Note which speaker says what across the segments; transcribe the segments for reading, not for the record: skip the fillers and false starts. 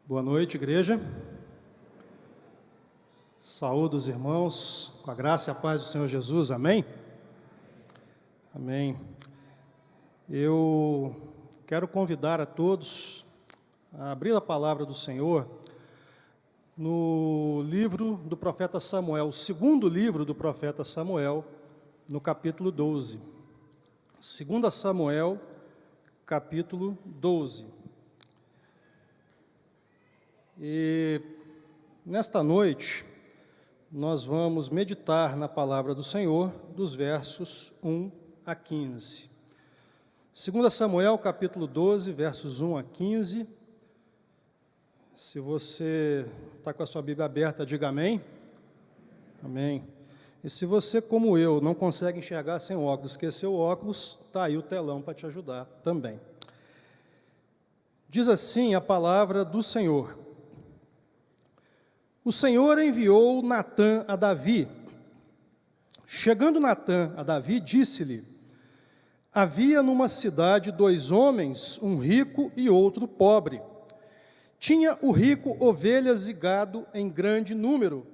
Speaker 1: Boa noite, igreja. Saúdo os irmãos com a graça e a paz do Senhor Jesus, amém? Amém. Eu quero convidar a todos a abrir a palavra do Senhor no livro do profeta Samuel, o segundo livro do profeta Samuel, no capítulo 12. 2 Samuel, capítulo 12. E nesta noite, nós vamos meditar na palavra do Senhor, dos versos 1 a 15. 2 Samuel, capítulo 12, versos 1 a 15. Se você está com a sua Bíblia aberta, diga amém. Amém. E se você, como eu, não consegue enxergar sem óculos, esqueceu o óculos, está aí o telão para te ajudar também. Diz assim a palavra do Senhor. O Senhor enviou Natã a Davi. Chegando Natã a Davi, disse-lhe: havia numa cidade 2 homens, um rico e outro pobre. Tinha o rico ovelhas e gado em grande número,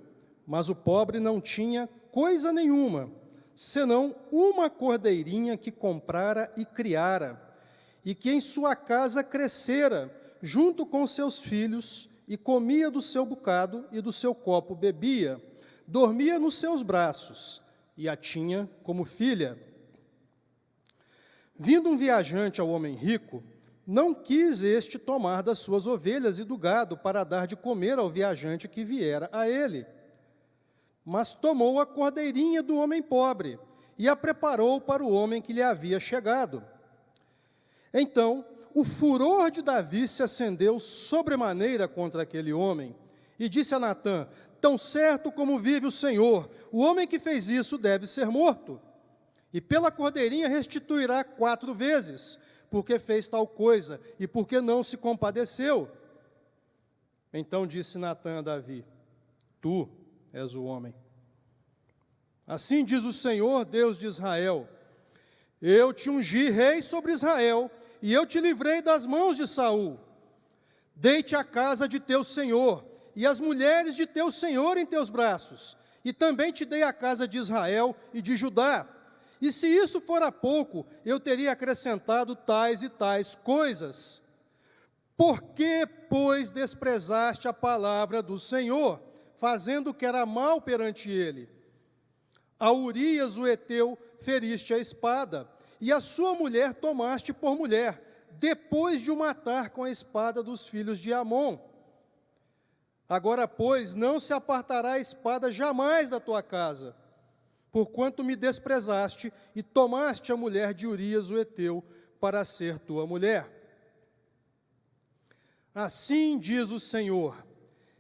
Speaker 1: mas o pobre não tinha coisa nenhuma, senão uma cordeirinha que comprara e criara, e que em sua casa crescera, junto com seus filhos, e comia do seu bocado e do seu copo bebia, dormia nos seus braços, e a tinha como filha. Vindo um viajante ao homem rico, não quis este tomar das suas ovelhas e do gado para dar de comer ao viajante que viera a ele. Mas tomou a cordeirinha do homem pobre e a preparou para o homem que lhe havia chegado. Então, o furor de Davi se acendeu sobremaneira contra aquele homem, e disse a Natã: tão certo como vive o Senhor, o homem que fez isso deve ser morto, e pela cordeirinha restituirá 4 vezes, porque fez tal coisa, e porque não se compadeceu. Então disse Natã a Davi: tu és o homem. Assim diz o Senhor, Deus de Israel: eu te ungi rei sobre Israel, e eu te livrei das mãos de Saul. Dei-te a casa de teu senhor, e as mulheres de teu senhor em teus braços, e também te dei a casa de Israel e de Judá. E se isso fora pouco, eu teria acrescentado tais e tais coisas. Por que, pois, desprezaste a palavra do Senhor, fazendo o que era mal perante ele? A Urias, o heteu, feriste a espada, e a sua mulher tomaste por mulher, depois de o matar com a espada dos filhos de Amon. Agora, pois, não se apartará a espada jamais da tua casa, porquanto me desprezaste e tomaste a mulher de Urias, o heteu, para ser tua mulher. Assim diz o Senhor: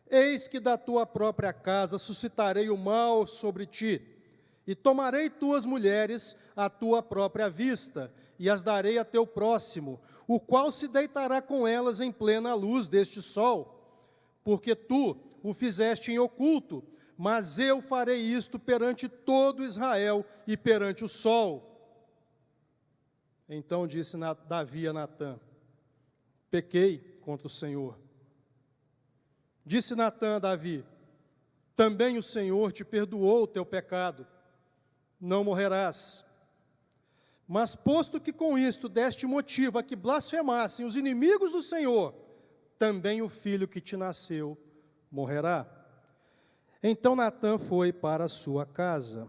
Speaker 1: eis que da tua própria casa suscitarei o mal sobre ti, e tomarei tuas mulheres à tua própria vista, e as darei a teu próximo, o qual se deitará com elas em plena luz deste sol, porque tu o fizeste em oculto, mas eu farei isto perante todo Israel e perante o sol. Então disse Davi a Natã: pequei contra o Senhor. Disse Natã a Davi: também o Senhor te perdoou o teu pecado, não morrerás. Mas posto que com isto deste motivo a que blasfemassem os inimigos do Senhor, também o filho que te nasceu morrerá. Então Natã foi para a sua casa.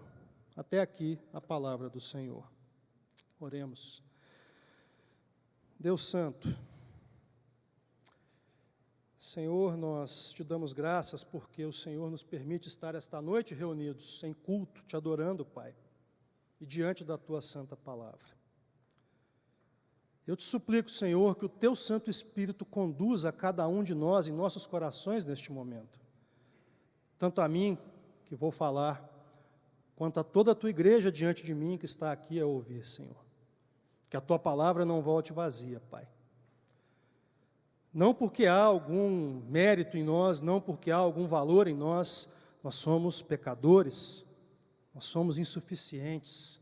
Speaker 1: Até aqui a palavra do Senhor. Oremos. Deus Santo, Senhor, nós te damos graças porque o Senhor nos permite estar esta noite reunidos em culto, te adorando, Pai, e diante da tua santa palavra. Eu te suplico, Senhor, que o teu Santo Espírito conduza cada um de nós em nossos corações neste momento. Tanto a mim, que vou falar, quanto a toda a tua igreja diante de mim que está aqui a ouvir, Senhor. Que a tua palavra não volte vazia, Pai. Não porque há algum mérito em nós, não porque há algum valor em nós, nós somos pecadores, nós somos insuficientes,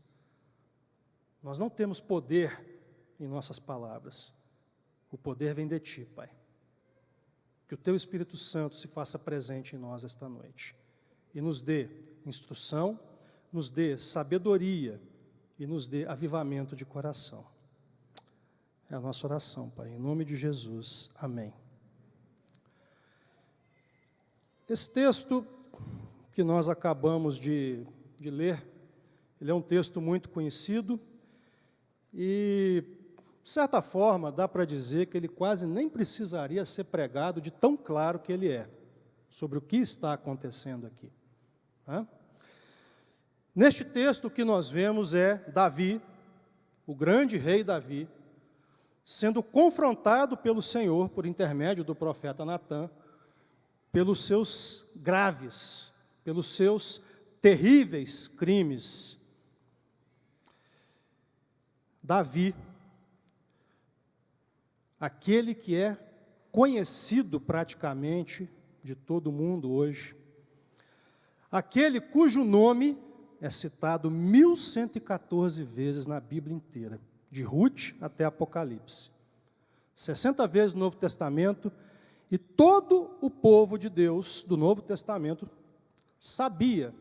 Speaker 1: nós não temos poder em nossas palavras, o poder vem de Ti, Pai. Que o Teu Espírito Santo se faça presente em nós esta noite e nos dê instrução, nos dê sabedoria e nos dê avivamento de coração. É a nossa oração, Pai, em nome de Jesus. Amém. Esse texto que nós acabamos de ler, ele é um texto muito conhecido e, de certa forma, dá para dizer que ele quase nem precisaria ser pregado de tão claro que ele é, sobre o que está acontecendo aqui. Neste texto, o que nós vemos é Davi, o grande rei Davi, sendo confrontado pelo Senhor, por intermédio do profeta Natã, pelos seus graves, pelos seus terríveis crimes. Davi, aquele que é conhecido praticamente de todo mundo hoje, aquele cujo nome é citado 1114 vezes na Bíblia inteira, de Ruth até Apocalipse. 60 vezes no Novo Testamento, e todo o povo de Deus do Novo Testamento sabia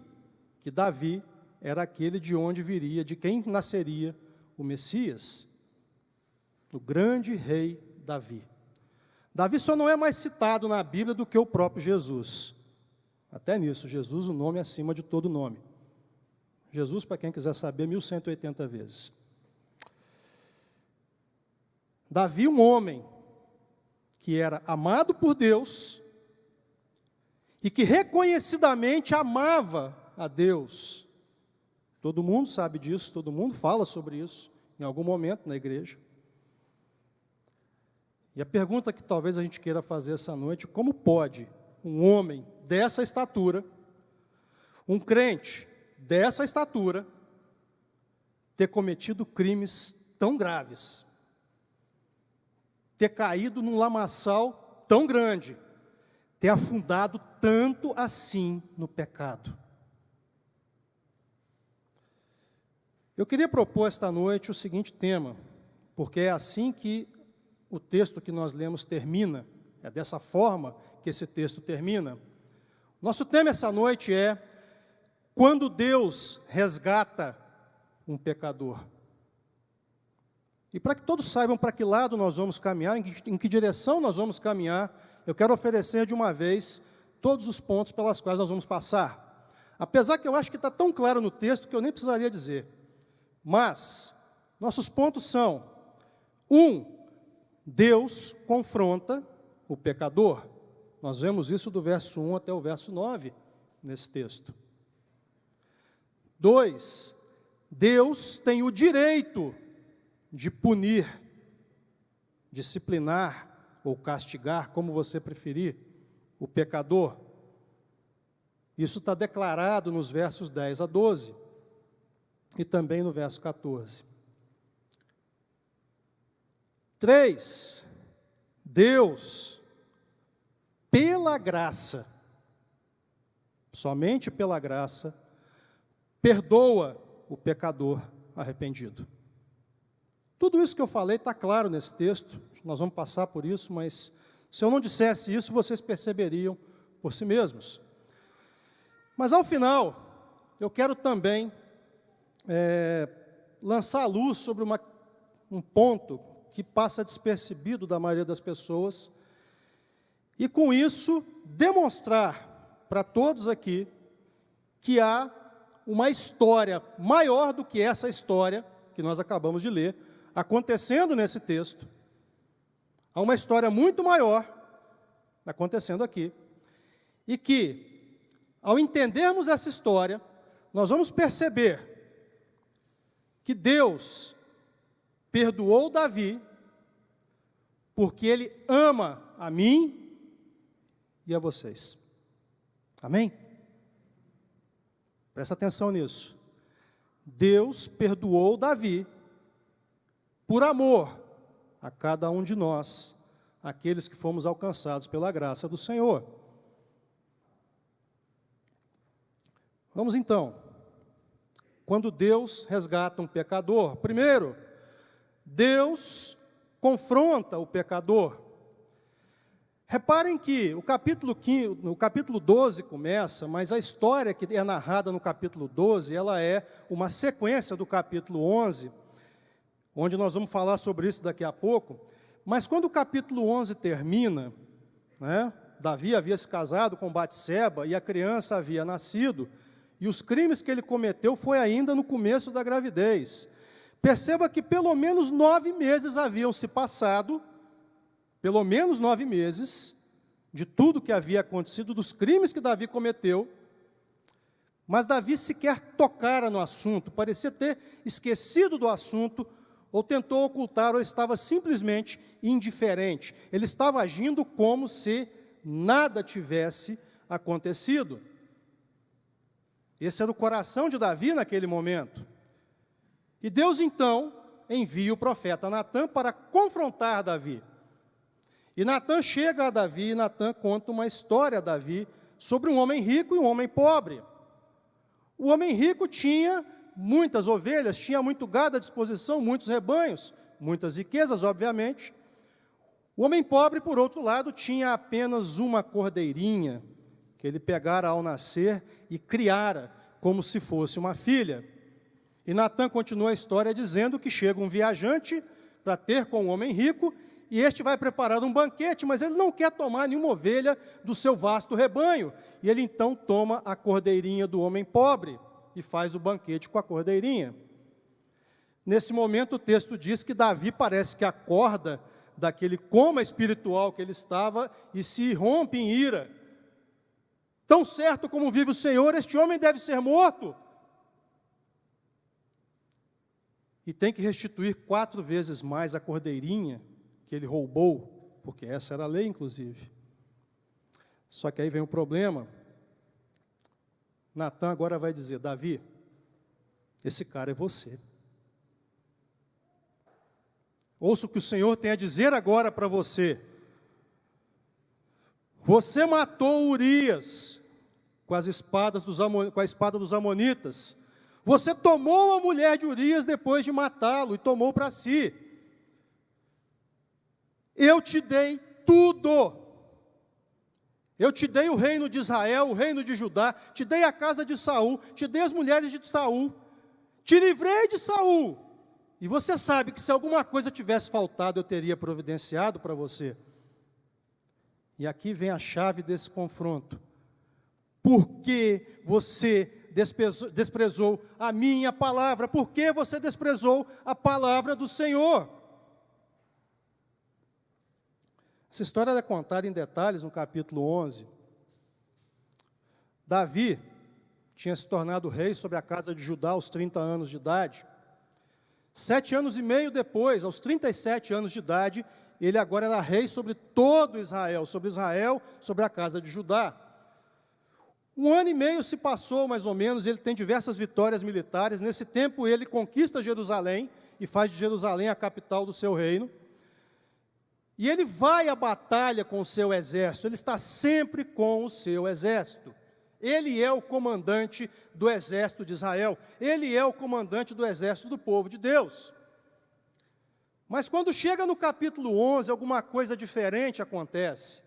Speaker 1: que Davi era aquele de onde viria, de quem nasceria o Messias, o grande rei Davi. Davi só não é mais citado na Bíblia do que o próprio Jesus. Até nisso, Jesus, o nome acima de todo nome. Jesus, para quem quiser saber, 1180 vezes. Davi, um homem que era amado por Deus e que reconhecidamente amava a Deus. Todo mundo sabe disso, todo mundo fala sobre isso em algum momento na igreja. E a pergunta que talvez a gente queira fazer essa noite: como pode um homem dessa estatura, um crente dessa estatura, ter cometido crimes tão graves, ter caído num lamaçal tão grande, ter afundado tanto assim no pecado? Eu queria propor esta noite o seguinte tema, porque é assim que o texto que nós lemos termina, é dessa forma que esse texto termina. Nosso tema essa noite é: quando Deus resgata um pecador. E para que todos saibam para que lado nós vamos caminhar, em que direção nós vamos caminhar, eu quero oferecer de uma vez todos os pontos pelas quais nós vamos passar. Apesar que eu acho que está tão claro no texto que eu nem precisaria dizer. Mas nossos pontos são: 1, Deus confronta o pecador. Nós vemos isso do verso 1 até o verso 9 nesse texto. 2, Deus tem o direito de punir, disciplinar ou castigar, como você preferir, o pecador. Isso está declarado nos versos 10 a 12 e também no verso 14. 3, Deus, pela graça, somente pela graça, perdoa o pecador arrependido. Tudo isso que eu falei está claro nesse texto, nós vamos passar por isso, mas se eu não dissesse isso, vocês perceberiam por si mesmos. Mas ao final, eu quero também lançar a luz sobre um ponto que passa despercebido da maioria das pessoas, e com isso demonstrar para todos aqui que há uma história maior do que essa história que nós acabamos de ler, acontecendo nesse texto. Há uma história muito maior acontecendo aqui, e que, ao entendermos essa história, nós vamos perceber que Deus perdoou Davi porque Ele ama a mim e a vocês. Amém? Presta atenção nisso. Deus perdoou Davi por amor a cada um de nós, aqueles que fomos alcançados pela graça do Senhor. Vamos então. Quando Deus resgata um pecador, primeiro, Deus confronta o pecador. Reparem que o capítulo 12 começa, mas a história que é narrada no capítulo 12, ela é uma sequência do capítulo 11, onde nós vamos falar sobre isso daqui a pouco. Mas quando o capítulo 11 termina, né, Davi havia se casado com Batseba e a criança havia nascido, e os crimes que ele cometeu foi ainda no começo da gravidez. Perceba que pelo menos 9 meses haviam se passado, pelo menos 9 meses, de tudo que havia acontecido, dos crimes que Davi cometeu, mas Davi sequer tocara no assunto, parecia ter esquecido do assunto, ou tentou ocultar, ou estava simplesmente indiferente. Ele estava agindo como se nada tivesse acontecido. Esse era o coração de Davi naquele momento. E Deus, então, envia o profeta Natã para confrontar Davi. E Natã chega a Davi, e Natã conta uma história a Davi sobre um homem rico e um homem pobre. O homem rico tinha muitas ovelhas, tinha muito gado à disposição, muitos rebanhos, muitas riquezas, obviamente. O homem pobre, por outro lado, tinha apenas uma cordeirinha, que ele pegara ao nascer e criara como se fosse uma filha. E Natã continua a história dizendo que chega um viajante para ter com o homem rico, e este vai preparar um banquete, mas ele não quer tomar nenhuma ovelha do seu vasto rebanho. E ele então toma a cordeirinha do homem pobre e faz o banquete com a cordeirinha. Nesse momento o texto diz que Davi parece que acorda daquele coma espiritual que ele estava e se rompe em ira. Tão certo como vive o Senhor, este homem deve ser morto. E tem que restituir 4 vezes mais a cordeirinha que ele roubou, porque essa era a lei, inclusive. Só que aí vem o problema. Natã agora vai dizer: Davi, esse cara é você. Ouça o que o Senhor tem a dizer agora para você. Você matou Urias com a espada dos amonitas. Você tomou a mulher de Urias depois de matá-lo e tomou para si. Eu te dei tudo. Eu te dei o reino de Israel, o reino de Judá, te dei a casa de Saul, te dei as mulheres de Saul, te livrei de Saul. E você sabe que se alguma coisa tivesse faltado, eu teria providenciado para você. E aqui vem a chave desse confronto. Por que você desprezou a minha palavra? Por que você desprezou a palavra do Senhor? Essa história é contada em detalhes no capítulo 11. Davi tinha se tornado rei sobre a casa de Judá aos 30 anos de idade. 7 anos e meio depois, aos 37 anos de idade, ele agora era rei sobre todo Israel, sobre a casa de Judá. 1 ano e meio se passou, mais ou menos, ele tem diversas vitórias militares. Nesse tempo, ele conquista Jerusalém e faz de Jerusalém a capital do seu reino. E ele vai à batalha com o seu exército, ele está sempre com o seu exército. Ele é o comandante do exército de Israel, ele é o comandante do exército do povo de Deus. Mas quando chega no capítulo 11, alguma coisa diferente acontece.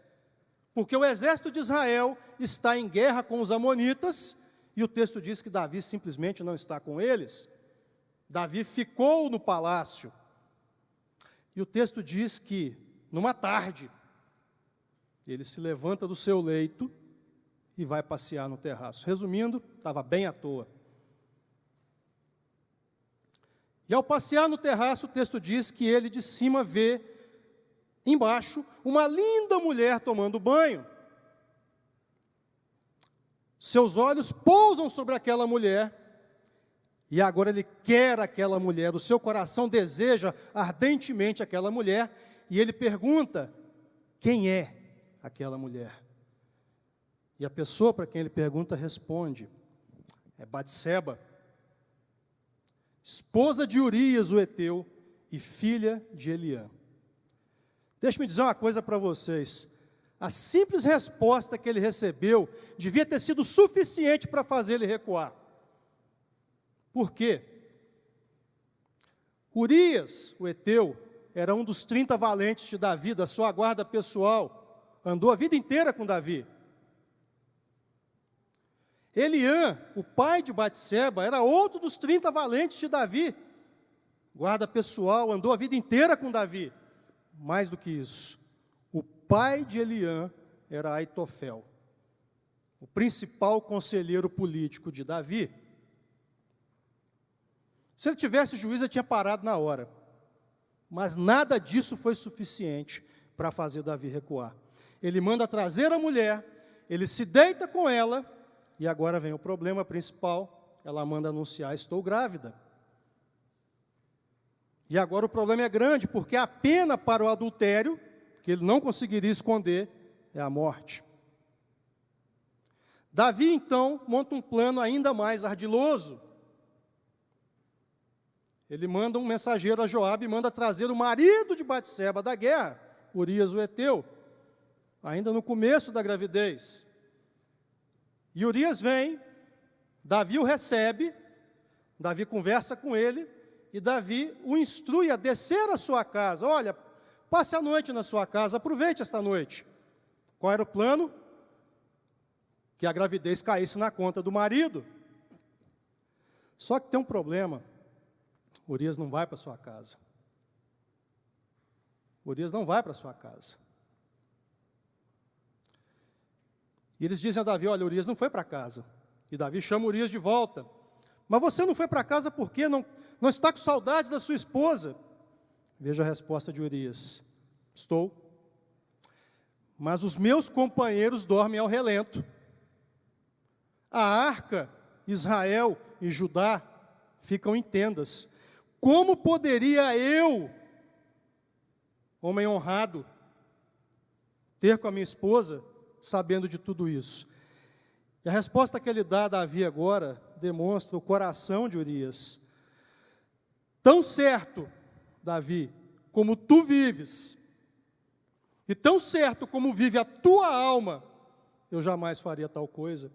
Speaker 1: Porque o exército de Israel está em guerra com os amonitas, e o texto diz que Davi simplesmente não está com eles. Davi ficou no palácio. E o texto diz que, numa tarde, ele se levanta do seu leito e vai passear no terraço. Resumindo, estava bem à toa. E ao passear no terraço, o texto diz que ele de cima vê, embaixo, uma linda mulher tomando banho. Seus olhos pousam sobre aquela mulher, e agora ele quer aquela mulher, o seu coração deseja ardentemente aquela mulher, e ele pergunta: quem é aquela mulher? E a pessoa para quem ele pergunta responde: é Batseba, esposa de Urias, o heteu, e filha de Eliã. Deixa-me dizer uma coisa para vocês. A simples resposta que ele recebeu devia ter sido suficiente para fazer ele recuar. Por quê? Urias, o heteu, era um dos 30 valentes de Davi, da sua guarda pessoal, andou a vida inteira com Davi. Eliã, o pai de Batseba, era outro dos 30 valentes de Davi. Guarda pessoal, andou a vida inteira com Davi. Mais do que isso, o pai de Eliã era Aitofel, o principal conselheiro político de Davi. Se ele tivesse juízo, ele tinha parado na hora. Mas nada disso foi suficiente para fazer Davi recuar. Ele manda trazer a mulher, ele se deita com ela, e agora vem o problema principal, ela manda anunciar: estou grávida. E agora o problema é grande, porque a pena para o adultério, que ele não conseguiria esconder, é a morte. Davi, então, monta um plano ainda mais ardiloso. Ele manda um mensageiro a Joabe e manda trazer o marido de Batseba da guerra, Urias o Heteu, ainda no começo da gravidez. E Urias vem, Davi o recebe, Davi conversa com ele, e Davi o instrui a descer à sua casa. Olha, passe a noite na sua casa, aproveite esta noite. Qual era o plano? Que a gravidez caísse na conta do marido. Só que tem um problema. Urias não vai para sua casa. Urias não vai para sua casa. E eles dizem a Davi: olha, Urias não foi para casa. E Davi chama Urias de volta. Mas você não foi para casa por quê? Não está com saudades da sua esposa? Veja a resposta de Urias: estou. Mas os meus companheiros dormem ao relento. A arca, Israel e Judá ficam em tendas. Como poderia eu, homem honrado, ter com a minha esposa, sabendo de tudo isso? E a resposta que ele dá a Davi agora demonstra o coração de Urias. Tão certo, Davi, como tu vives, e tão certo como vive a tua alma, eu jamais faria tal coisa.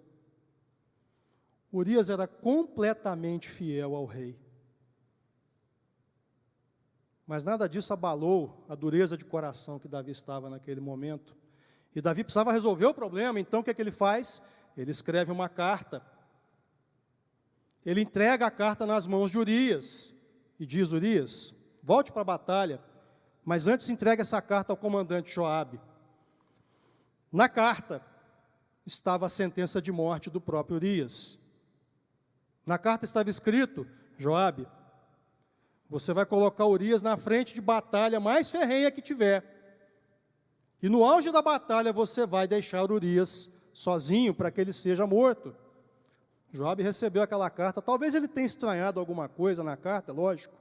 Speaker 1: Urias era completamente fiel ao rei. Mas nada disso abalou a dureza de coração que Davi estava naquele momento. E Davi precisava resolver o problema, então o que é que ele faz? Ele escreve uma carta. Ele entrega a carta nas mãos de Urias e diz: Urias, volte para a batalha, mas antes entregue essa carta ao comandante Joabe. Na carta estava a sentença de morte do próprio Urias. Na carta estava escrito: Joabe, você vai colocar Urias na frente de batalha mais ferrenha que tiver. E no auge da batalha você vai deixar Urias sozinho para que ele seja morto. Joabe recebeu aquela carta. Talvez ele tenha estranhado alguma coisa na carta, lógico.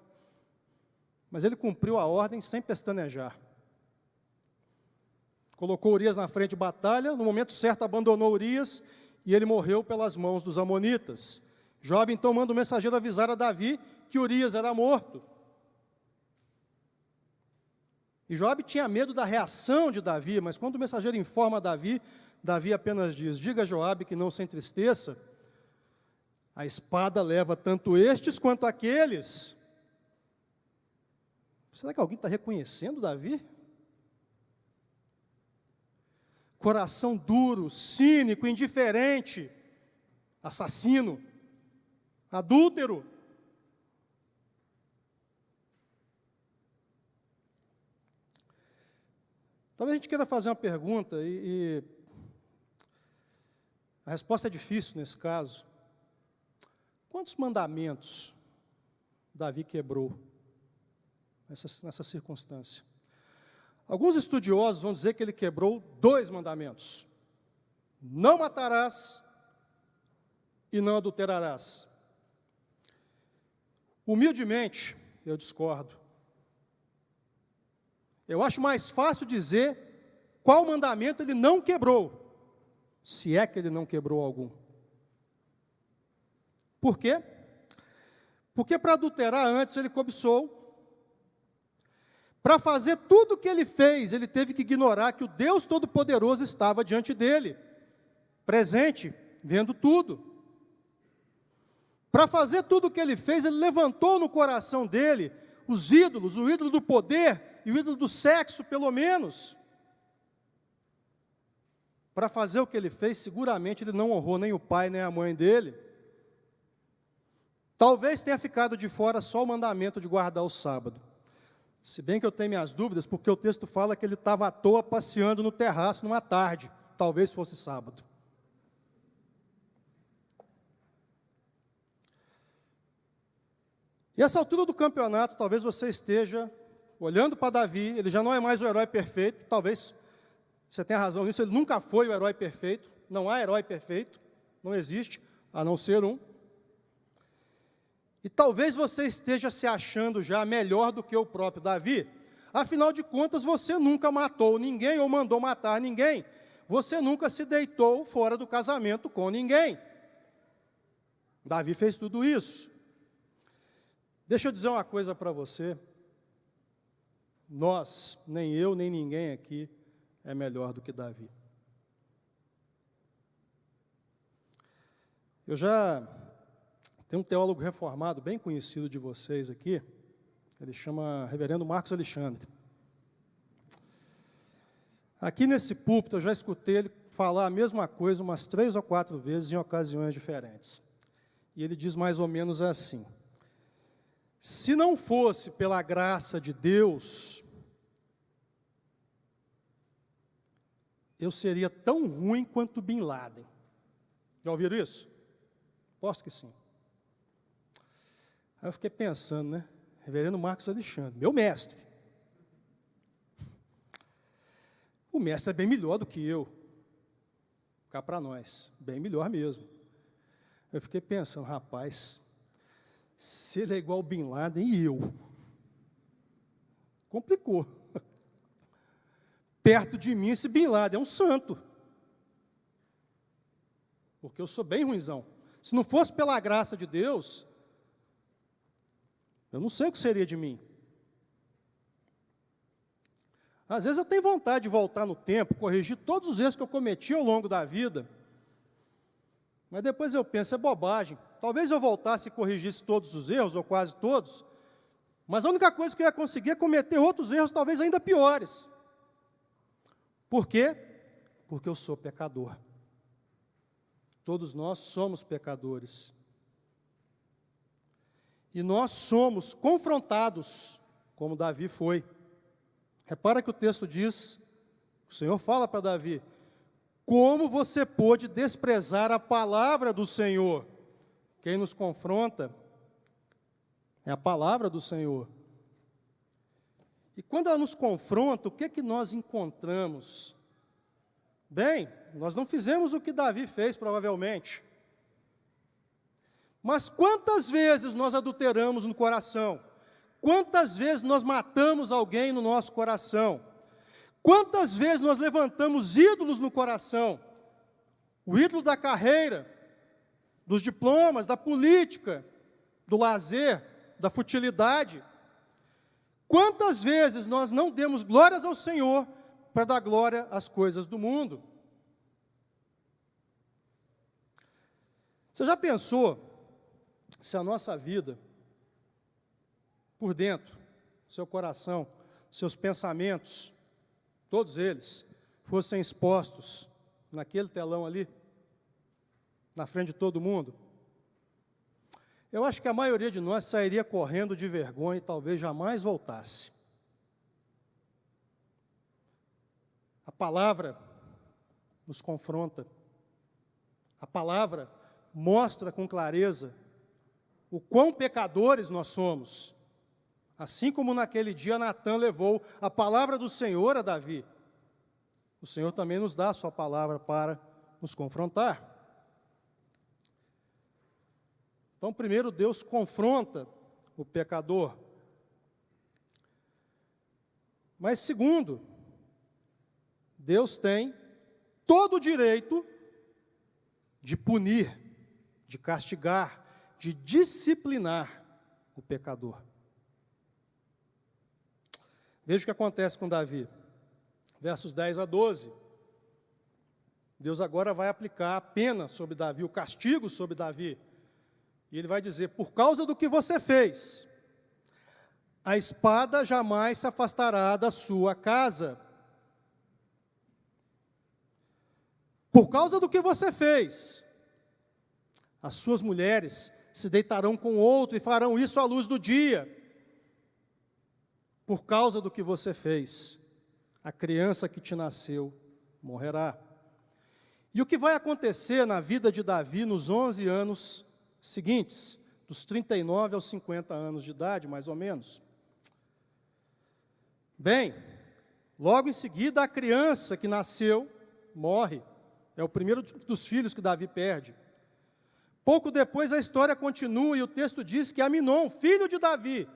Speaker 1: Mas ele cumpriu a ordem sem pestanejar. Colocou Urias na frente de batalha, no momento certo abandonou Urias e ele morreu pelas mãos dos amonitas. Joabe então manda o mensageiro avisar a Davi que Urias era morto. E Joabe tinha medo da reação de Davi, mas quando o mensageiro informa a Davi, Davi apenas diz: diga a Joabe que não se entristeça, a espada leva tanto estes quanto aqueles. Será que alguém está reconhecendo Davi? Coração duro, cínico, indiferente, assassino, adúltero. Talvez a gente queira fazer uma pergunta e a resposta é difícil nesse caso. Quantos mandamentos Davi quebrou nessa circunstância? Alguns estudiosos vão dizer que ele quebrou 2 mandamentos: não matarás e não adulterarás. Humildemente, eu discordo. Eu acho mais fácil dizer qual mandamento ele não quebrou, se é que ele não quebrou algum. Por quê? Porque para adulterar antes ele cobiçou. Para fazer tudo o que ele fez, ele teve que ignorar que o Deus Todo-Poderoso estava diante dele, presente, vendo tudo. Para fazer tudo o que ele fez, ele levantou no coração dele os ídolos, o ídolo do poder e o ídolo do sexo, pelo menos. para fazer o que ele fez, seguramente ele não honrou nem o pai nem a mãe dele. Talvez tenha ficado de fora só o mandamento de guardar o sábado. Se bem que eu tenho minhas dúvidas, porque o texto fala que ele estava à toa passeando no terraço numa tarde. Talvez fosse sábado. E essa altura do campeonato, talvez você esteja olhando para Davi, ele já não é mais o herói perfeito, talvez você tenha razão nisso, ele nunca foi o herói perfeito, não há herói perfeito, não existe, a não ser um. E talvez você esteja se achando já melhor do que o próprio Davi, afinal de contas você nunca matou ninguém ou mandou matar ninguém, você nunca se deitou fora do casamento com ninguém. Davi fez tudo isso. Deixa eu dizer uma coisa para você, nós, nem eu, nem ninguém aqui, é melhor do que Davi. Eu já tenho um teólogo reformado, bem conhecido de vocês aqui, ele chama Reverendo Marcos Alexandre. Aqui nesse púlpito eu já escutei ele falar a mesma coisa umas 3 ou 4 vezes em ocasiões diferentes. E ele diz mais ou menos assim: se não fosse pela graça de Deus, eu seria tão ruim quanto Bin Laden. Já ouviram isso? Posso que sim. Aí eu fiquei pensando, né? Reverendo Marcos Alexandre, meu mestre. O mestre é bem melhor do que eu. Cá para nós, bem melhor mesmo. Eu fiquei pensando, rapaz, se ele é igual Bin Laden e eu, complicou. Perto de mim esse Bin Laden é um santo. Porque eu sou bem ruinzão. Se não fosse pela graça de Deus, eu não sei o que seria de mim. Às vezes eu tenho vontade de voltar no tempo, corrigir todos os erros que eu cometi ao longo da vida. Mas depois eu penso, é bobagem. Talvez eu voltasse e corrigisse todos os erros, ou quase todos, mas a única coisa que eu ia conseguir é cometer outros erros, talvez ainda piores. Por quê? Porque eu sou pecador. Todos nós somos pecadores. E nós somos confrontados, como Davi foi. Repara que o texto diz, o Senhor fala para Davi, como você pôde desprezar a palavra do Senhor? Quem nos confronta é a palavra do Senhor. E quando ela nos confronta, o que é que nós encontramos? Bem, nós não fizemos o que Davi fez, provavelmente. Mas quantas vezes nós adulteramos no coração? Quantas vezes nós matamos alguém no nosso coração? Quantas vezes nós levantamos ídolos no coração? O ídolo da carreira, dos diplomas, da política, do lazer, da futilidade. Quantas vezes nós não demos glórias ao Senhor para dar glória às coisas do mundo? Você já pensou se a nossa vida, por dentro, seu coração, seus pensamentos, todos eles, fossem expostos naquele telão ali, na frente de todo mundo? Eu acho que a maioria de nós sairia correndo de vergonha e talvez jamais voltasse. A palavra nos confronta. A palavra mostra com clareza o quão pecadores nós somos. Assim como naquele dia Natã levou a palavra do Senhor a Davi, o Senhor também nos dá a sua palavra para nos confrontar. Então, primeiro, Deus confronta o pecador. Mas, segundo, Deus tem todo o direito de punir, de castigar, de disciplinar o pecador. Veja o que acontece com Davi. Versos 10 a 12. Deus agora vai aplicar a pena sobre Davi, o castigo sobre Davi. E ele vai dizer, por causa do que você fez, a espada jamais se afastará da sua casa. Por causa do que você fez, as suas mulheres se deitarão com outro e farão isso à luz do dia. Por causa do que você fez, a criança que te nasceu morrerá. E o que vai acontecer na vida de Davi nos 11 anos seguintes, dos 39 aos 50 anos de idade, mais ou menos? Bem, logo em seguida, a criança que nasceu morre. É o primeiro dos filhos que Davi perde. Pouco depois, a história continua e o texto diz que Aminon, filho de Davi,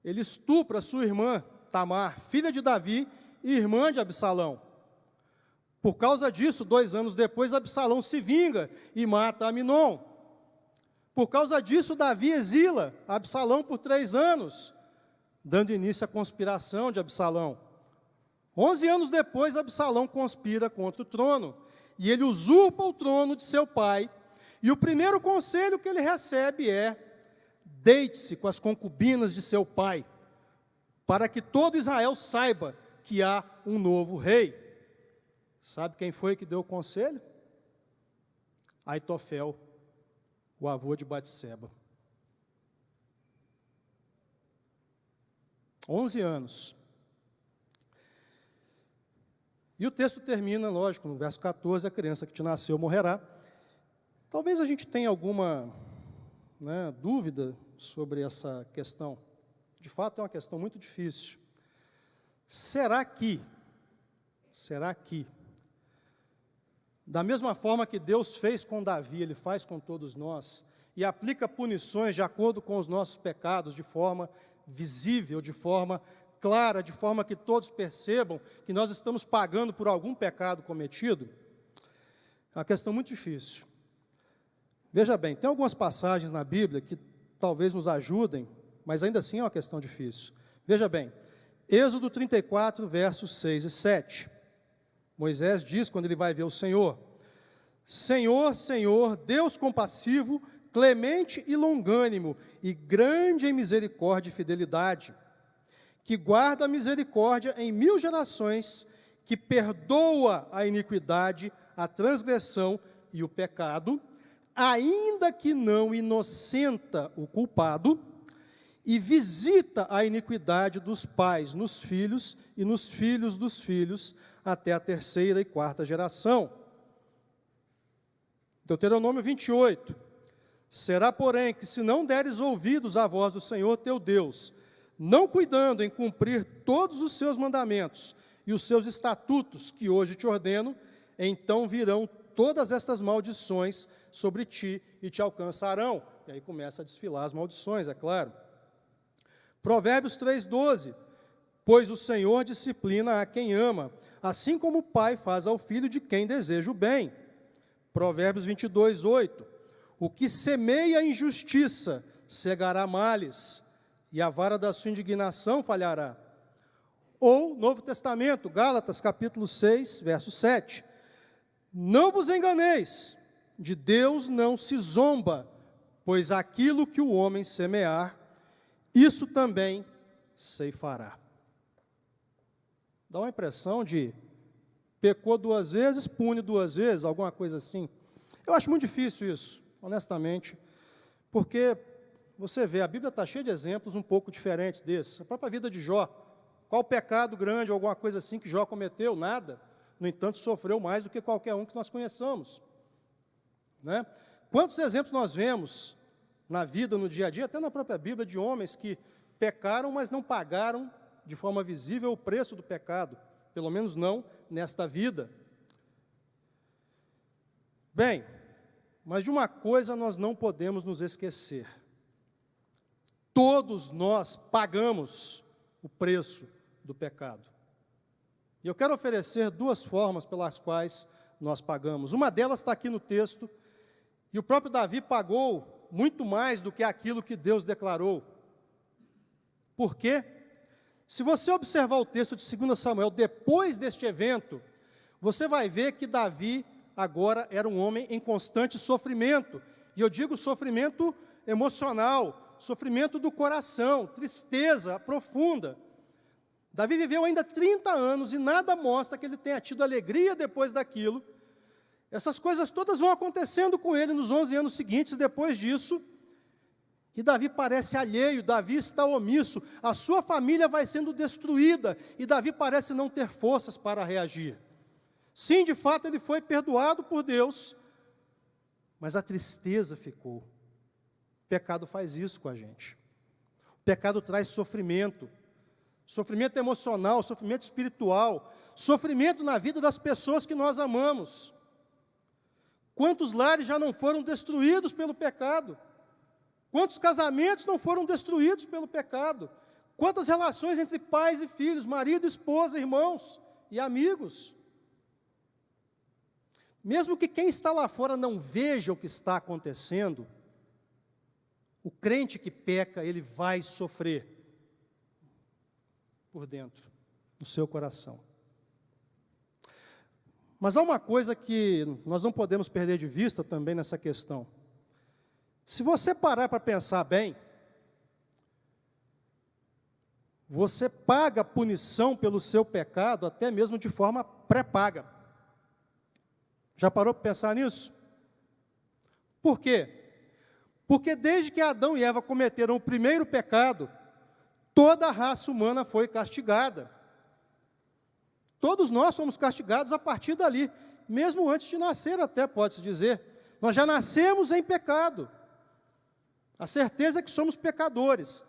Speaker 1: ele estupra sua irmã Tamar, filha de Davi e irmã de Absalão. Por causa disso, 2 anos depois, Absalão se vinga e mata Aminon. Por causa disso, Davi exila Absalão por 3 anos, dando início à conspiração de Absalão. 11 anos depois, Absalão conspira contra o trono, e ele usurpa o trono de seu pai, e o primeiro conselho que ele recebe é: deite-se com as concubinas de seu pai, para que todo Israel saiba que há um novo rei. Sabe quem foi que deu o conselho? Aitofel, o avô de Batseba. 11 anos. E o texto termina, lógico, no verso 14, a criança que te nasceu morrerá. Talvez a gente tenha alguma dúvida sobre essa questão. De fato, é uma questão muito difícil. Será que, da mesma forma que Deus fez com Davi, Ele faz com todos nós, e aplica punições de acordo com os nossos pecados, de forma visível, de forma clara, de forma que todos percebam que nós estamos pagando por algum pecado cometido? É uma questão muito difícil. Veja bem, tem algumas passagens na Bíblia que talvez nos ajudem, mas ainda assim é uma questão difícil. Veja bem, Êxodo 34, versos 6 e 7. Moisés diz, quando ele vai ver o Senhor: Senhor, Senhor, Deus compassivo, clemente e longânimo, e grande em misericórdia e fidelidade, que guarda a misericórdia em 1000 gerações, que perdoa a iniquidade, a transgressão e o pecado, ainda que não inocenta o culpado, e visita a iniquidade dos pais nos filhos e nos filhos dos filhos, até a 3ª e 4ª geração. Deuteronômio 28. Será, porém, que se não deres ouvidos à voz do Senhor teu Deus, não cuidando em cumprir todos os seus mandamentos e os seus estatutos que hoje te ordeno, então virão todas estas maldições sobre ti e te alcançarão. E aí começa a desfilar as maldições, é claro. Provérbios 3:12. Pois o Senhor disciplina a quem ama, assim como o pai faz ao filho de quem deseja o bem. Provérbios 22:8. O que semeia injustiça cegará males, e a vara da sua indignação falhará. Ou, Novo Testamento, Gálatas capítulo 6, verso 7. Não vos enganeis, de Deus não se zomba, pois aquilo que o homem semear, isso também ceifará. Dá uma impressão de pecou 2 vezes, pune 2 vezes, alguma coisa assim. Eu acho muito difícil isso, honestamente, porque você vê, a Bíblia está cheia de exemplos um pouco diferentes desses. A própria vida de Jó. Qual pecado grande ou alguma coisa assim que Jó cometeu? Nada. No entanto, sofreu mais do que qualquer um que nós conheçamos. Né? Quantos exemplos nós vemos na vida, no dia a dia, até na própria Bíblia, de homens que pecaram, mas não pagaram de forma visível o preço do pecado, pelo menos não nesta vida. Bem, mas de uma coisa nós não podemos nos esquecer: todos nós pagamos o preço do pecado. E eu quero oferecer 2 formas pelas quais nós pagamos. Uma delas está aqui no texto, e o próprio Davi pagou muito mais do que aquilo que Deus declarou. Por quê? Se você observar o texto de 2 Samuel, depois deste evento, você vai ver que Davi agora era um homem em constante sofrimento. E eu digo sofrimento emocional, sofrimento do coração, tristeza profunda. Davi viveu ainda 30 anos e nada mostra que ele tenha tido alegria depois daquilo. Essas coisas todas vão acontecendo com ele nos 11 anos seguintes, depois disso, e Davi parece alheio, Davi está omisso, a sua família vai sendo destruída, e Davi parece não ter forças para reagir. Sim, de fato, ele foi perdoado por Deus, mas a tristeza ficou. O pecado faz isso com a gente. O pecado traz sofrimento, sofrimento emocional, sofrimento espiritual, sofrimento na vida das pessoas que nós amamos. Quantos lares já não foram destruídos pelo pecado? Quantos casamentos não foram destruídos pelo pecado? Quantas relações entre pais e filhos, marido, esposa, irmãos e amigos? Mesmo que quem está lá fora não veja o que está acontecendo, o crente que peca, ele vai sofrer por dentro, no seu coração. Mas há uma coisa que nós não podemos perder de vista também nessa questão. Se você parar para pensar bem, você paga a punição pelo seu pecado até mesmo de forma pré-paga. Já parou para pensar nisso? Por quê? Porque desde que Adão e Eva cometeram o primeiro pecado, toda a raça humana foi castigada. Todos nós somos castigados a partir dali, mesmo antes de nascer até, pode-se dizer. Nós já nascemos em pecado. A certeza é que somos pecadores.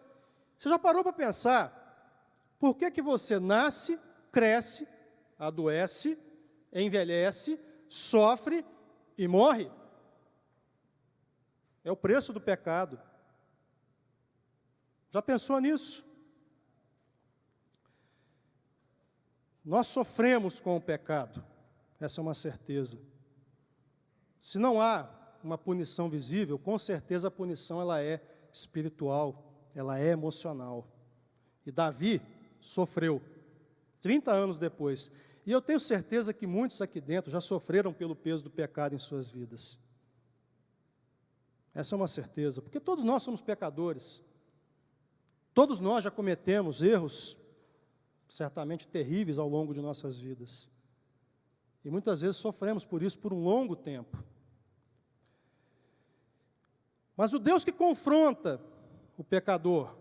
Speaker 1: Você já parou para pensar, por que você nasce, cresce, adoece, envelhece, sofre e morre? É o preço do pecado. Já pensou nisso? Nós sofremos com o pecado, essa é uma certeza. Se não há uma punição visível, com certeza a punição ela é espiritual, ela é emocional. E Davi sofreu 30 anos depois. E eu tenho certeza que muitos aqui dentro já sofreram pelo peso do pecado em suas vidas. Essa é uma certeza, porque todos nós somos pecadores. Todos nós já cometemos erros certamente terríveis ao longo de nossas vidas. E muitas vezes sofremos por isso por um longo tempo. Mas o Deus que confronta o pecador,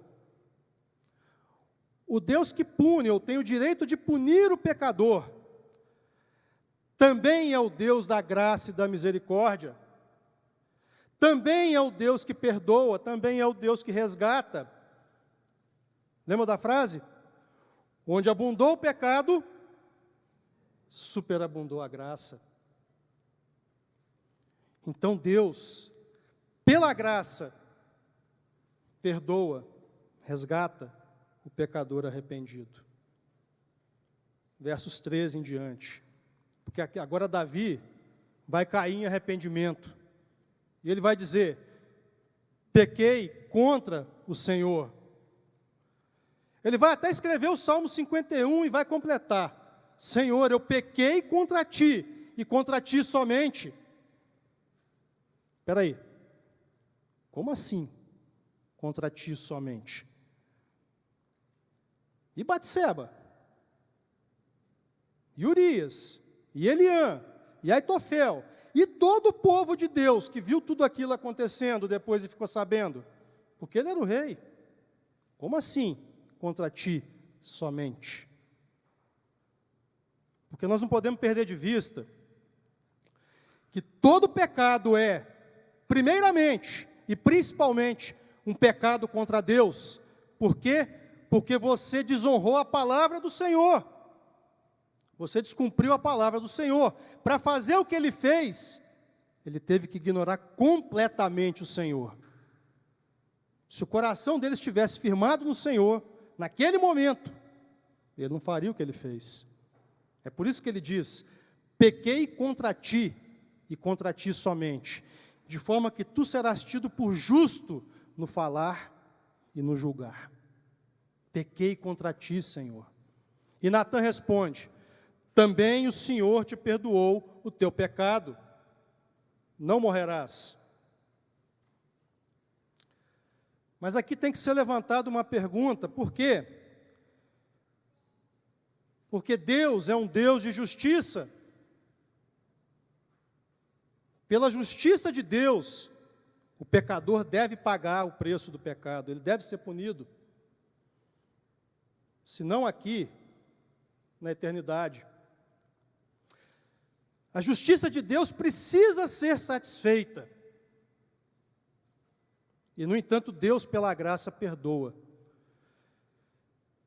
Speaker 1: o Deus que pune, ou tem o direito de punir o pecador, também é o Deus da graça e da misericórdia, também é o Deus que perdoa, também é o Deus que resgata. Lembra da frase? Onde abundou o pecado, superabundou a graça. Então Deus, pela graça, perdoa, resgata o pecador arrependido. Versos 13 em diante. Porque agora Davi vai cair em arrependimento. E ele vai dizer: pequei contra o Senhor. Ele vai até escrever o Salmo 51 e vai completar: Senhor, eu pequei contra ti, e contra ti somente. Espera aí, como assim, contra ti somente? E Batseba, e Urias, e Eliã, e Aitofel, e todo o povo de Deus que viu tudo aquilo acontecendo depois e ficou sabendo, porque ele era o rei. Como assim, contra ti somente? Porque nós não podemos perder de vista que todo pecado é, primeiramente e principalmente, um pecado contra Deus. Por quê? Porque você desonrou a palavra do Senhor. Você descumpriu a palavra do Senhor. Para fazer o que ele fez, ele teve que ignorar completamente o Senhor. Se o coração dele estivesse firmado no Senhor, naquele momento, ele não faria o que ele fez. É por isso que ele diz: pequei contra ti, e contra ti somente, de forma que tu serás tido por justo no falar e no julgar. Pequei contra ti, Senhor. E Natã responde: também o Senhor te perdoou o teu pecado, não morrerás. Mas aqui tem que ser levantada uma pergunta: por quê? Porque Deus é um Deus de justiça. Pela justiça de Deus, o pecador deve pagar o preço do pecado, ele deve ser punido. Se não aqui, na eternidade. A justiça de Deus precisa ser satisfeita. E, no entanto, Deus, pela graça, perdoa.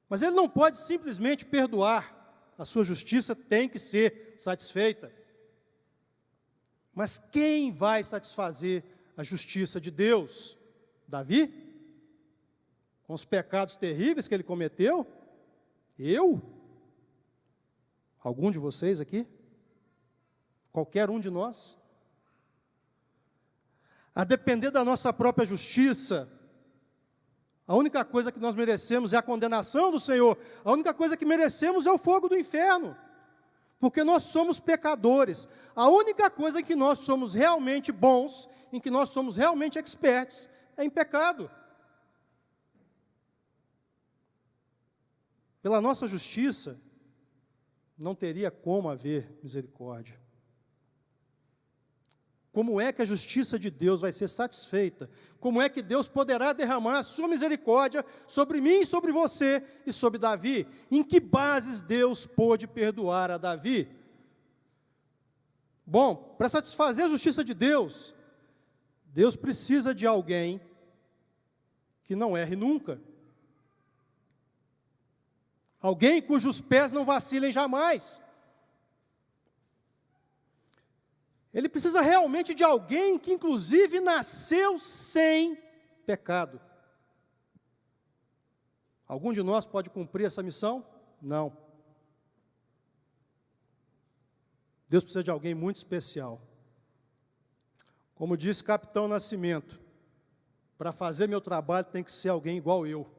Speaker 1: Mas Ele não pode simplesmente perdoar. A sua justiça tem que ser satisfeita. Mas quem vai satisfazer a justiça de Deus? Davi? Com os pecados terríveis que ele cometeu? Eu? Algum de vocês aqui? Qualquer um de nós? A depender da nossa própria justiça, a única coisa que nós merecemos é a condenação do Senhor. A única coisa que merecemos é o fogo do inferno. Porque nós somos pecadores. A única coisa em que nós somos realmente bons, em que nós somos realmente experts, é em pecado. Pela nossa justiça, não teria como haver misericórdia. Como é que a justiça de Deus vai ser satisfeita? Como é que Deus poderá derramar a sua misericórdia sobre mim e sobre você e sobre Davi? Em que bases Deus pôde perdoar a Davi? Bom, para satisfazer a justiça de Deus, Deus precisa de alguém que não erre nunca. Alguém cujos pés não vacilem jamais. Ele precisa realmente de alguém que, inclusive, nasceu sem pecado. Algum de nós pode cumprir essa missão? Não. Deus precisa de alguém muito especial. Como disse Capitão Nascimento, para fazer meu trabalho tem que ser alguém igual eu.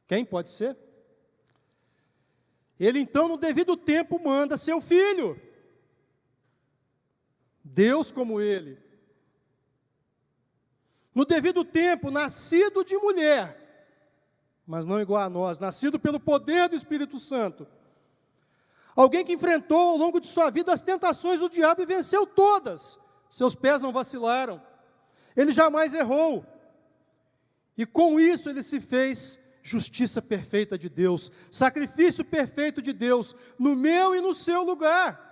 Speaker 1: Quem pode ser? Ele então, no devido tempo, manda seu filho. Deus como ele. No devido tempo, nascido de mulher, mas não igual a nós, nascido pelo poder do Espírito Santo. Alguém que enfrentou ao longo de sua vida as tentações do diabo e venceu todas. Seus pés não vacilaram. Ele jamais errou. E com isso ele se fez justiça perfeita de Deus, sacrifício perfeito de Deus, no meu e no seu lugar.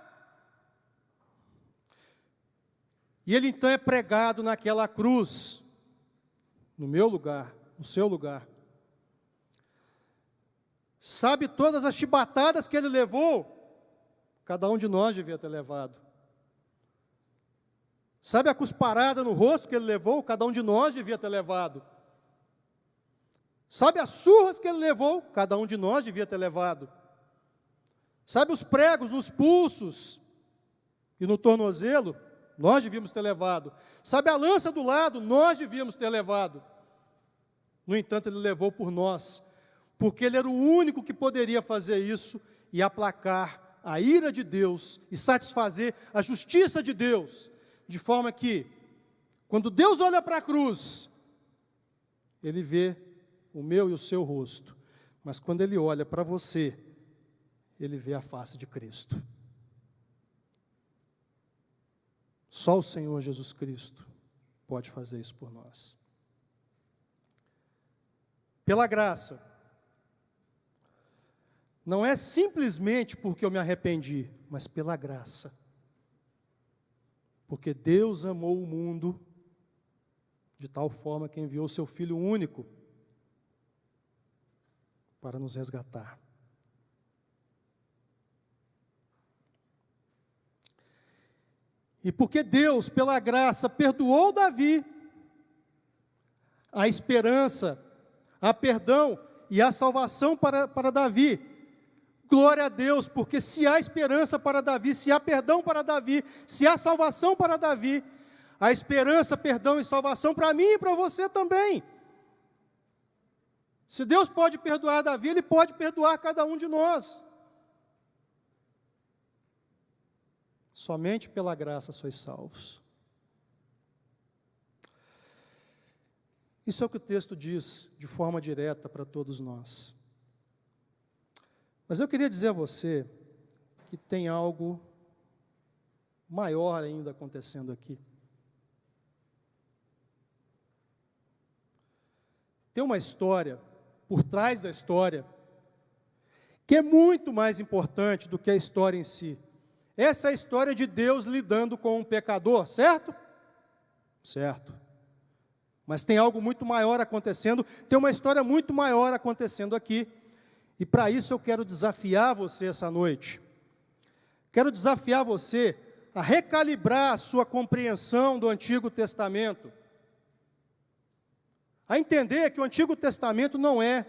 Speaker 1: E ele então é pregado naquela cruz, no meu lugar, no seu lugar. Sabe todas as chibatadas que ele levou? Cada um de nós devia ter levado. Sabe a cusparada no rosto que ele levou? Cada um de nós devia ter levado. Sabe as surras que ele levou? Cada um de nós devia ter levado. Sabe os pregos nos pulsos e no tornozelo? Nós devíamos ter levado. Sabe a lança do lado? Nós devíamos ter levado. No entanto, ele levou por nós, porque ele era o único que poderia fazer isso e aplacar a ira de Deus e satisfazer a justiça de Deus, de forma que, quando Deus olha para a cruz, ele vê o meu e o seu rosto, mas quando ele olha para você, ele vê a face de Cristo. Só o Senhor Jesus Cristo pode fazer isso por nós. Pela graça, não é simplesmente porque eu me arrependi, mas pela graça. Porque Deus amou o mundo de tal forma que enviou seu Filho único para nos resgatar. E porque Deus, pela graça, perdoou Davi, a esperança, a perdão e a salvação para Davi. Glória a Deus, porque se há esperança para Davi, se há perdão para Davi, se há salvação para Davi, há esperança, perdão e salvação para mim e para você também. Se Deus pode perdoar Davi, Ele pode perdoar cada um de nós. Somente pela graça sois salvos. Isso é o que o texto diz de forma direta para todos nós. Mas eu queria dizer a você que tem algo maior ainda acontecendo aqui. Tem uma história, por trás da história, que é muito mais importante do que a história em si. Essa é a história de Deus lidando com um pecador, certo? Certo. Mas tem algo muito maior acontecendo, tem uma história muito maior acontecendo aqui. E para isso eu quero desafiar você essa noite. Quero desafiar você a recalibrar a sua compreensão do Antigo Testamento. A entender que o Antigo Testamento não é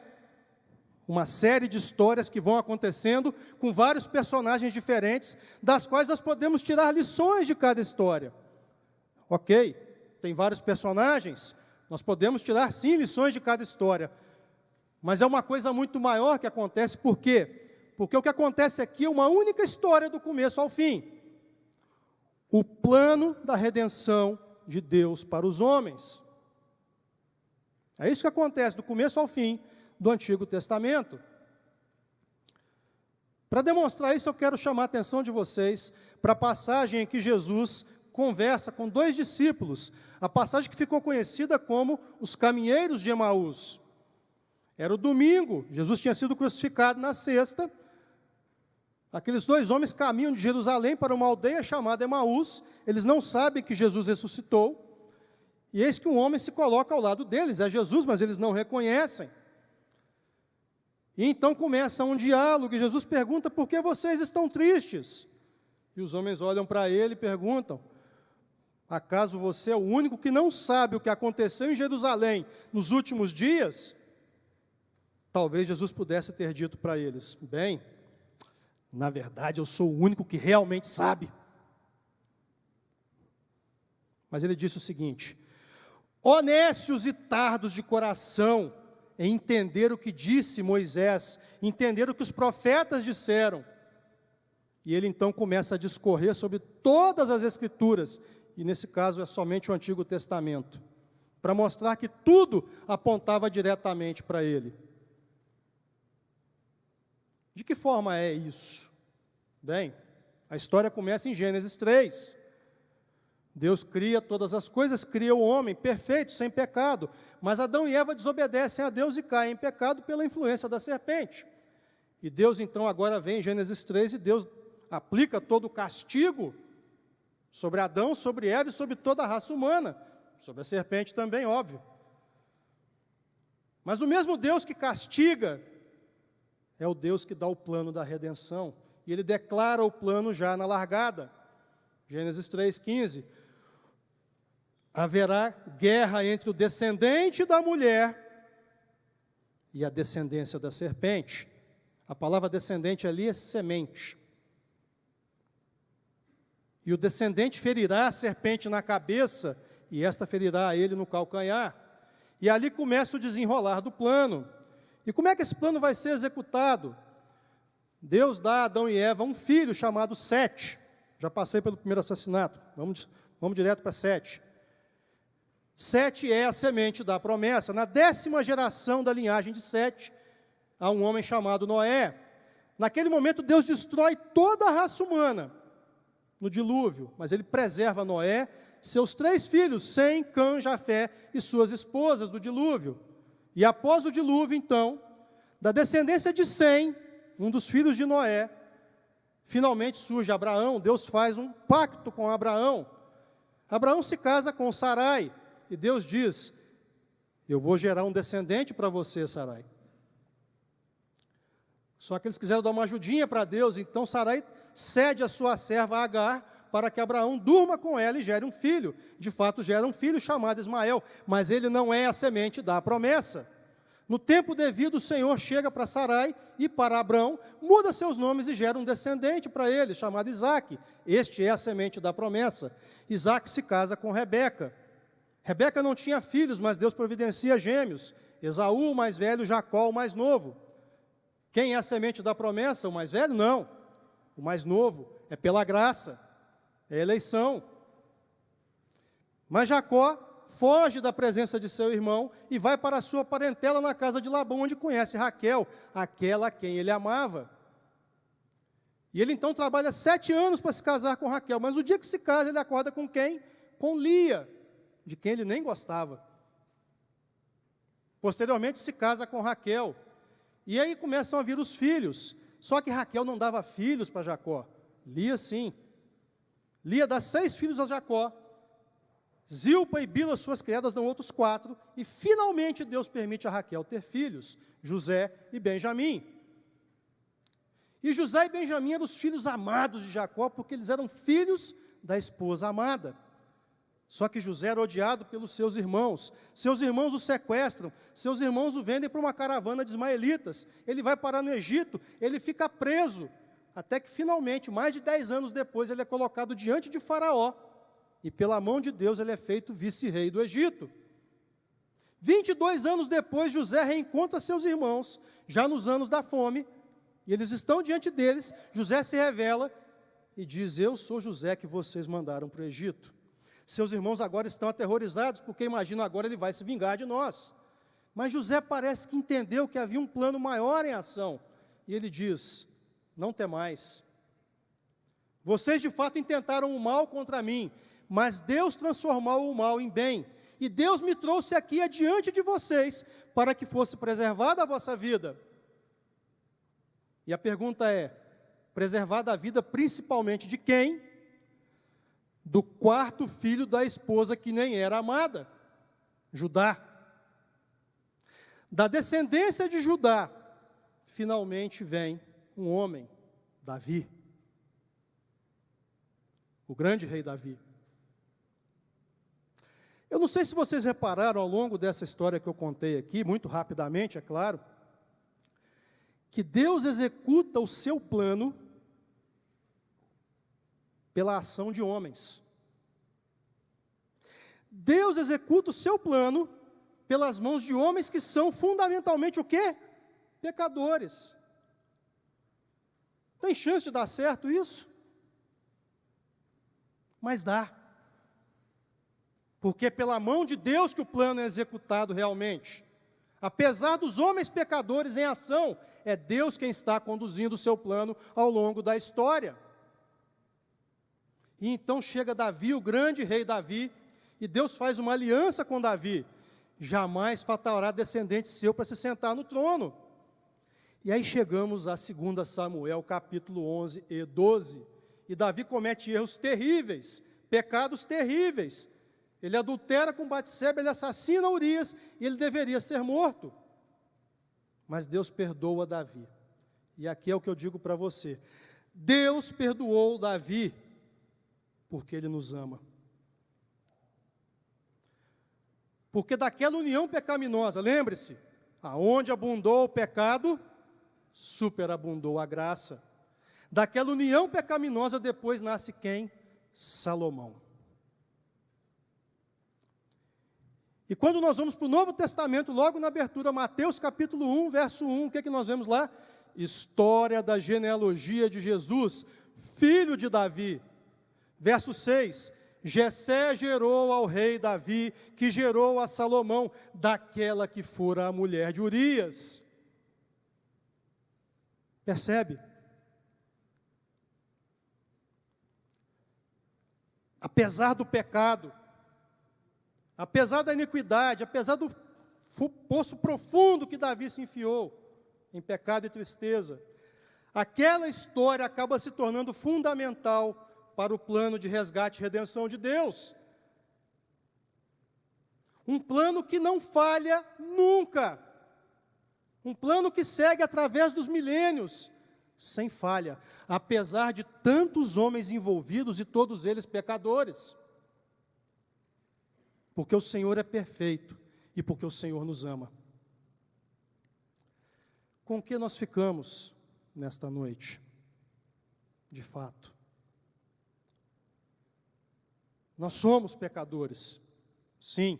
Speaker 1: uma série de histórias que vão acontecendo com vários personagens diferentes, das quais nós podemos tirar lições de cada história. Ok, tem vários personagens, nós podemos tirar sim lições de cada história, mas é uma coisa muito maior que acontece. Por quê? Porque o que acontece aqui é uma única história do começo ao fim. O plano da redenção de Deus para os homens. É isso que acontece do começo ao fim do Antigo Testamento. Para demonstrar isso, eu quero chamar a atenção de vocês para a passagem em que Jesus conversa com dois discípulos, a passagem que ficou conhecida como os caminheiros de Emaús. Era o domingo, Jesus tinha sido crucificado na sexta. Aqueles dois homens caminham de Jerusalém para uma aldeia chamada Emaús, eles não sabem que Jesus ressuscitou, e eis que um homem se coloca ao lado deles, é Jesus, mas eles não reconhecem. E então começa um diálogo, e Jesus pergunta: por que vocês estão tristes? E os homens olham para ele e perguntam: acaso você é o único que não sabe o que aconteceu em Jerusalém nos últimos dias? Talvez Jesus pudesse ter dito para eles: bem, na verdade eu sou o único que realmente sabe. Mas ele disse o seguinte: honestos e tardos de coração em entender o que disse Moisés, entender o que os profetas disseram. E ele então começa a discorrer sobre todas as Escrituras, e nesse caso é somente o Antigo Testamento, para mostrar que tudo apontava diretamente para ele. De que forma é isso? Bem, a história começa em Gênesis 3. Deus cria todas as coisas, cria o homem perfeito, sem pecado. Mas Adão e Eva desobedecem a Deus e caem em pecado pela influência da serpente. E Deus então agora vem em Gênesis 3 e Deus aplica todo o castigo sobre Adão, sobre Eva e sobre toda a raça humana. Sobre a serpente também, óbvio. Mas o mesmo Deus que castiga é o Deus que dá o plano da redenção. E Ele declara o plano já na largada. Gênesis 3,15. Haverá guerra entre o descendente da mulher e a descendência da serpente. A palavra descendente ali é semente. E o descendente ferirá a serpente na cabeça, e esta ferirá a ele no calcanhar. E ali começa o desenrolar do plano. E como é que esse plano vai ser executado? Deus dá a Adão e Eva um filho chamado Sete. Já passei pelo primeiro assassinato, vamos direto para Sete. Sete é a semente da promessa. Na 10ª geração da linhagem de Sete, há um homem chamado Noé. Naquele momento, Deus destrói toda a raça humana no dilúvio, mas Ele preserva Noé, seus 3 filhos, Sem, Cã, Jafé e suas esposas do dilúvio. E após o dilúvio, então, da descendência de Sem, um dos filhos de Noé, finalmente surge Abraão. Deus faz um pacto com Abraão. Abraão se casa com Sarai, e Deus diz: eu vou gerar um descendente para você, Sarai. Só que eles quiseram dar uma ajudinha para Deus, então Sarai cede a sua serva Agar para que Abraão durma com ela e gere um filho. De fato, gera um filho chamado Ismael, mas ele não é a semente da promessa. No tempo devido, o Senhor chega para Sarai e para Abrão, muda seus nomes e gera um descendente para ele, chamado Isaque. Este é a semente da promessa. Isaque se casa com Rebeca. Rebeca não tinha filhos, mas Deus providencia gêmeos. Esaú, o mais velho, Jacó, o mais novo. Quem é a semente da promessa? O mais velho? Não. O mais novo. É pela graça. É eleição. Mas Jacó foge da presença de seu irmão e vai para a sua parentela na casa de Labão, onde conhece Raquel, aquela a quem ele amava. E ele então trabalha 7 anos para se casar com Raquel, mas no dia que se casa, ele acorda com quem? Com Lia, de quem ele nem gostava. Posteriormente se casa com Raquel, e aí começam a vir os filhos, só que Raquel não dava filhos para Jacó, Lia sim. Lia dá 6 filhos a Jacó, Zilpa e Bila, suas criadas, dão outros 4, e finalmente Deus permite a Raquel ter filhos, José e Benjamim. E José e Benjamim eram os filhos amados de Jacó, porque eles eram filhos da esposa amada. Só que José era odiado pelos seus irmãos o sequestram, seus irmãos o vendem para uma caravana de ismaelitas, ele vai parar no Egito, ele fica preso, até que finalmente, mais de 10 anos depois, ele é colocado diante de Faraó, e pela mão de Deus ele é feito vice-rei do Egito. 22 anos depois, José reencontra seus irmãos, já nos anos da fome, e eles estão diante deles, José se revela e diz: eu sou José que vocês mandaram para o Egito. Seus irmãos agora estão aterrorizados, porque imaginam agora ele vai se vingar de nós. Mas José parece que entendeu que havia um plano maior em ação, e ele diz: não temais. Vocês de fato intentaram o mal contra mim, mas Deus transformou o mal em bem, e Deus me trouxe aqui adiante de vocês, para que fosse preservada a vossa vida. E a pergunta é: preservada a vida principalmente de quem? Do 4º filho da esposa que nem era amada, Judá. Da descendência de Judá, finalmente vem um homem, Davi, o grande rei Davi. Eu não sei se vocês repararam ao longo dessa história que eu contei aqui, muito rapidamente, é claro, que Deus executa o seu plano pela ação de homens. Deus executa o seu plano pelas mãos de homens que são fundamentalmente o quê? Pecadores. Tem chance de dar certo isso? Mas dá. Porque é pela mão de Deus que o plano é executado realmente. Apesar dos homens pecadores em ação, é Deus quem está conduzindo o seu plano ao longo da história. E então chega Davi, o grande rei Davi, e Deus faz uma aliança com Davi. Jamais faltará descendente seu para se sentar no trono. E aí chegamos a 2 Samuel, capítulo 11 e 12. E Davi comete erros terríveis, pecados terríveis. Ele adultera com Batseba, ele assassina Urias, e ele deveria ser morto. Mas Deus perdoa Davi. E aqui é o que eu digo para você: Deus perdoou Davi, porque Ele nos ama. Porque daquela união pecaminosa, lembre-se, aonde abundou o pecado, superabundou a graça. Daquela união pecaminosa depois nasce quem? Salomão. E quando nós vamos para o Novo Testamento, logo na abertura, Mateus capítulo 1, verso 1, o que é que nós vemos lá? História da genealogia de Jesus, filho de Davi. Verso 6, Jessé gerou ao rei Davi, que gerou a Salomão, daquela que fora a mulher de Urias. Percebe? Apesar do pecado, apesar da iniquidade, apesar do poço profundo que Davi se enfiou, em pecado e tristeza, aquela história acaba se tornando fundamental para o plano de resgate e redenção de Deus. Um plano que não falha nunca. Um plano que segue através dos milênios, sem falha, apesar de tantos homens envolvidos e todos eles pecadores. Porque o Senhor é perfeito e porque o Senhor nos ama. Com que nós ficamos nesta noite? De fato. Nós somos pecadores, sim.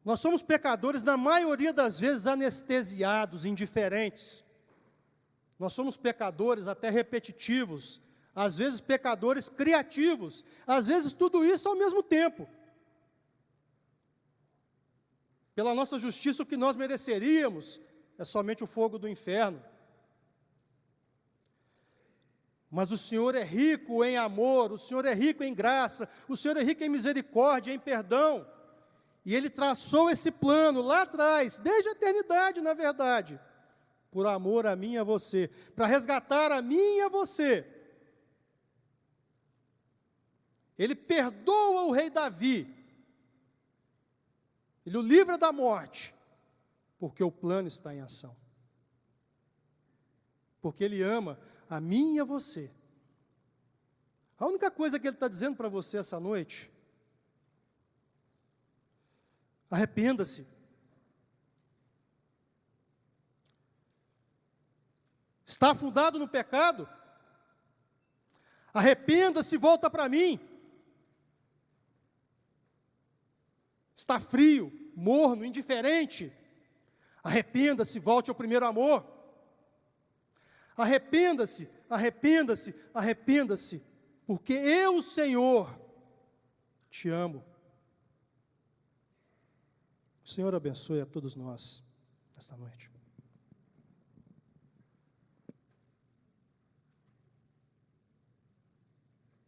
Speaker 1: Nós somos pecadores, na maioria das vezes, anestesiados, indiferentes. Nós somos pecadores até repetitivos, às vezes pecadores criativos, às vezes tudo isso ao mesmo tempo. Pela nossa justiça, o que nós mereceríamos é somente o fogo do inferno. Mas o Senhor é rico em amor, o Senhor é rico em graça, o Senhor é rico em misericórdia, em perdão. E Ele traçou esse plano lá atrás, desde a eternidade, na verdade, por amor a mim e a você, para resgatar a mim e a você. Ele perdoa o rei Davi, Ele o livra da morte, porque o plano está em ação. Porque Ele ama a mim e a você. A única coisa que Ele está dizendo para você essa noite: arrependa-se. Está afundado no pecado? Arrependa-se e volta para mim. Está frio, morno, indiferente? Arrependa-se, volte ao primeiro amor. Arrependa-se, arrependa-se, arrependa-se, porque eu, Senhor, te amo. O Senhor abençoe a todos nós nesta noite.